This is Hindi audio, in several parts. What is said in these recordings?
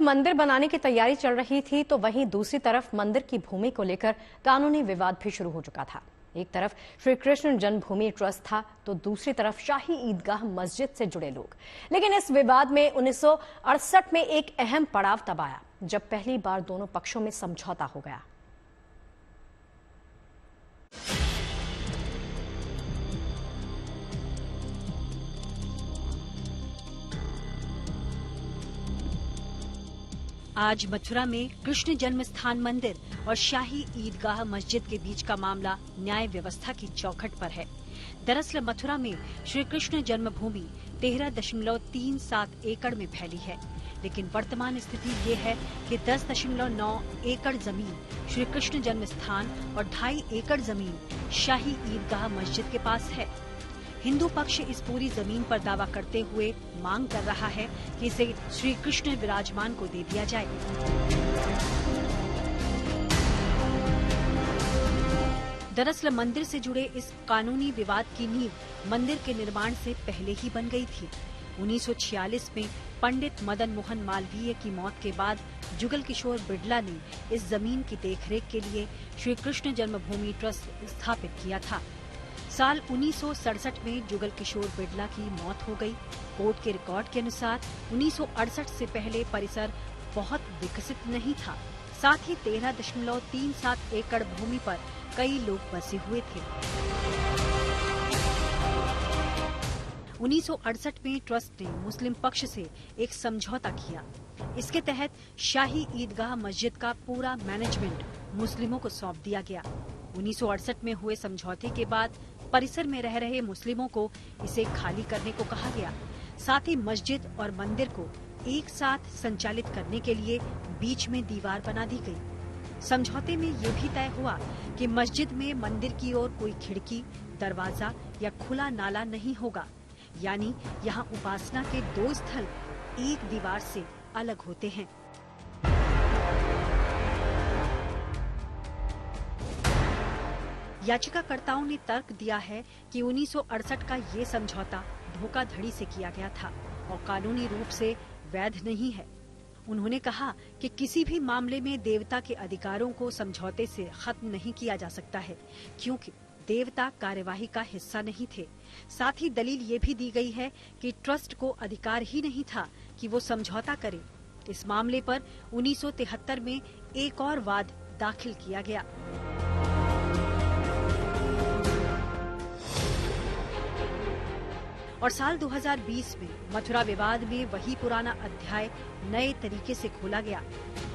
मंदिर बनाने की तैयारी चल रही थी तो वहीं दूसरी तरफ मंदिर की भूमि को लेकर कानूनी विवाद भी शुरू हो चुका था। एक तरफ श्री कृष्ण जन्मभूमि ट्रस्ट था तो दूसरी तरफ शाही ईदगाह मस्जिद से जुड़े लोग। लेकिन इस विवाद में 1968 में एक अहम पड़ाव तब आया जब पहली बार दोनों पक्षों में समझौता हो गया। आज मथुरा में कृष्ण जन्म स्थान मंदिर और शाही ईदगाह मस्जिद के बीच का मामला न्याय व्यवस्था की चौखट पर है। दरअसल मथुरा में श्री कृष्ण जन्मभूमि 13.37 एकड़ में फैली है, लेकिन वर्तमान स्थिति ये है कि 10.9 एकड़ जमीन श्री कृष्ण जन्म स्थान और 2.5 एकड़ जमीन शाही ईदगाह मस्जिद के पास है। हिंदू पक्ष इस पूरी जमीन पर दावा करते हुए मांग कर रहा है कि इसे श्री कृष्ण विराजमान को दे दिया जाए। दरअसल मंदिर से जुड़े इस कानूनी विवाद की नींव मंदिर के निर्माण से पहले ही बन गई थी। 1946 में पंडित मदन मोहन मालवीय की मौत के बाद जुगल किशोर बिड़ला ने इस जमीन की देखरेख के लिए श्री कृष्ण जन्मभूमि ट्रस्ट स्थापित किया था। साल 1967 में जुगल किशोर बिड़ला की मौत हो गई। कोर्ट के रिकॉर्ड के अनुसार 1968 से पहले परिसर बहुत विकसित नहीं था। साथ ही 13.37 एकड़ भूमि पर कई लोग बसे हुए थे। 1968 में ट्रस्ट ने मुस्लिम पक्ष से एक समझौता किया। इसके तहत शाही ईदगाह मस्जिद का पूरा मैनेजमेंट मुस्लिमों को सौंप दिया गया। 1968 में हुए समझौते के बाद परिसर में रह रहे मुस्लिमों को इसे खाली करने को कहा गया। साथ ही मस्जिद और मंदिर को एक साथ संचालित करने के लिए बीच में दीवार बना दी गई। समझौते में ये भी तय हुआ कि मस्जिद में मंदिर की ओर कोई खिड़की, दरवाजा या खुला नाला नहीं होगा, यानी यहाँ उपासना के दो स्थल एक दीवार से अलग होते हैं। याचिकाकर्ताओं ने तर्क दिया है कि 1968 का ये समझौता धोखाधड़ी से किया गया था और कानूनी रूप से वैध नहीं है। उन्होंने कहा कि किसी भी मामले में देवता के अधिकारों को समझौते से खत्म नहीं किया जा सकता है, क्योंकि देवता कार्यवाही का हिस्सा नहीं थे। साथ ही दलील ये भी दी गई है कि ट्रस्ट को अधिकार ही नहीं था कि वो समझौता करे। इस मामले पर 1973 में एक और वाद दाखिल किया गया। और साल 2020 में मथुरा विवाद में वही पुराना अध्याय नए तरीके से खोला गया।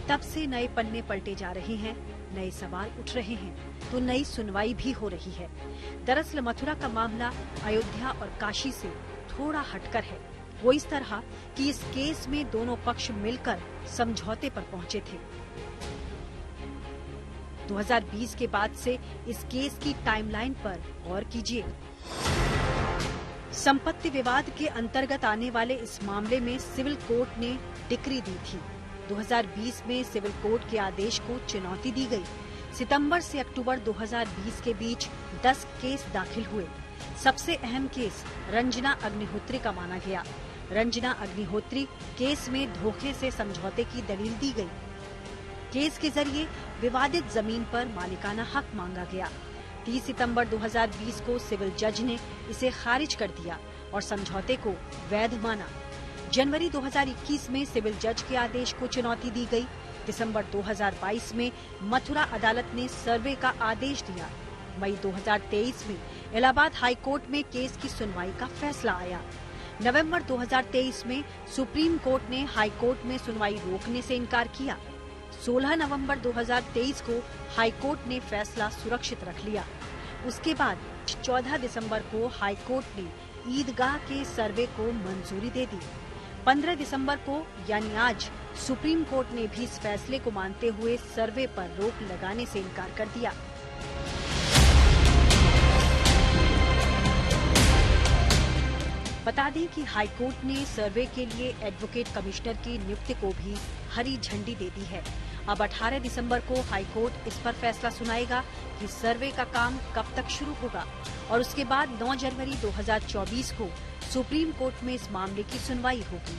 तब से नए पन्ने पलटे जा रहे हैं, नए सवाल उठ रहे हैं, तो नई सुनवाई भी हो रही है। दरअसल मथुरा का मामला अयोध्या और काशी से थोड़ा हटकर है। वो इस तरह कि इस केस में दोनों पक्ष मिलकर समझौते पर पहुंचे थे। 2020 के बाद से इस केस की टाइमलाइन पर गौर कीजिए। संपत्ति विवाद के अंतर्गत आने वाले इस मामले में सिविल कोर्ट ने डिक्री दी थी। 2020 में सिविल कोर्ट के आदेश को चुनौती दी गई। सितंबर से अक्टूबर 2020 के बीच 10 केस दाखिल हुए। सबसे अहम केस रंजना अग्निहोत्री का माना गया। रंजना अग्निहोत्री केस में धोखे से समझौते की दलील दी गई। केस के जरिए विवादित जमीन पर मालिकाना हक मांगा गया। 30 सितंबर 2020 को सिविल जज ने इसे खारिज कर दिया और समझौते को वैध माना। जनवरी 2021 में सिविल जज के आदेश को चुनौती दी गई। दिसंबर 2022 में मथुरा अदालत ने सर्वे का आदेश दिया। मई 2023 में इलाहाबाद हाई कोर्ट में केस की सुनवाई का फैसला आया। नवंबर 2023 में सुप्रीम कोर्ट ने हाई कोर्ट में सुनवाई रोकने से इनकार किया। 16 नवंबर 2023 को हाई कोर्ट ने फैसला सुरक्षित रख लिया। उसके बाद 14 दिसंबर को हाई कोर्ट ने ईदगाह के सर्वे को मंजूरी दे दी। 15 दिसंबर को यानी आज सुप्रीम कोर्ट ने भी इस फैसले को मानते हुए सर्वे पर रोक लगाने से इनकार कर दिया। बता दें कि हाई कोर्ट ने सर्वे के लिए एडवोकेट कमिश्नर की नियुक्ति को भी हरी झंडी दे दी है। अब 18 दिसंबर को हाई कोर्ट इस पर फैसला सुनाएगा कि सर्वे का काम कब तक शुरू होगा और उसके बाद 9 जनवरी 2024 को सुप्रीम कोर्ट में इस मामले की सुनवाई होगी।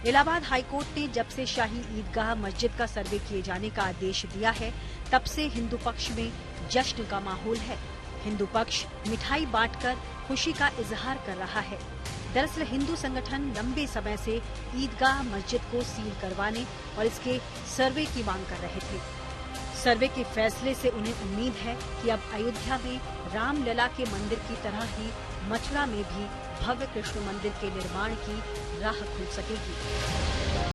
इलाहाबाद हाईकोर्ट ने जब से शाही ईदगाह मस्जिद का सर्वे किए जाने का आदेश दिया है, तब से हिंदू पक्ष में जश्न का माहौल है। हिंदू पक्ष मिठाई बांटकर खुशी का इजहार कर रहा है। दरअसल हिंदू संगठन लंबे समय से ईदगाह मस्जिद को सील करवाने और इसके सर्वे की मांग कर रहे थे। सर्वे के फैसले से उन्हें उम्मीद है कि अब अयोध्या में रामलला के मंदिर की तरह ही मथुरा में भी भव्य कृष्ण मंदिर के निर्माण की राह खुल सकेगी।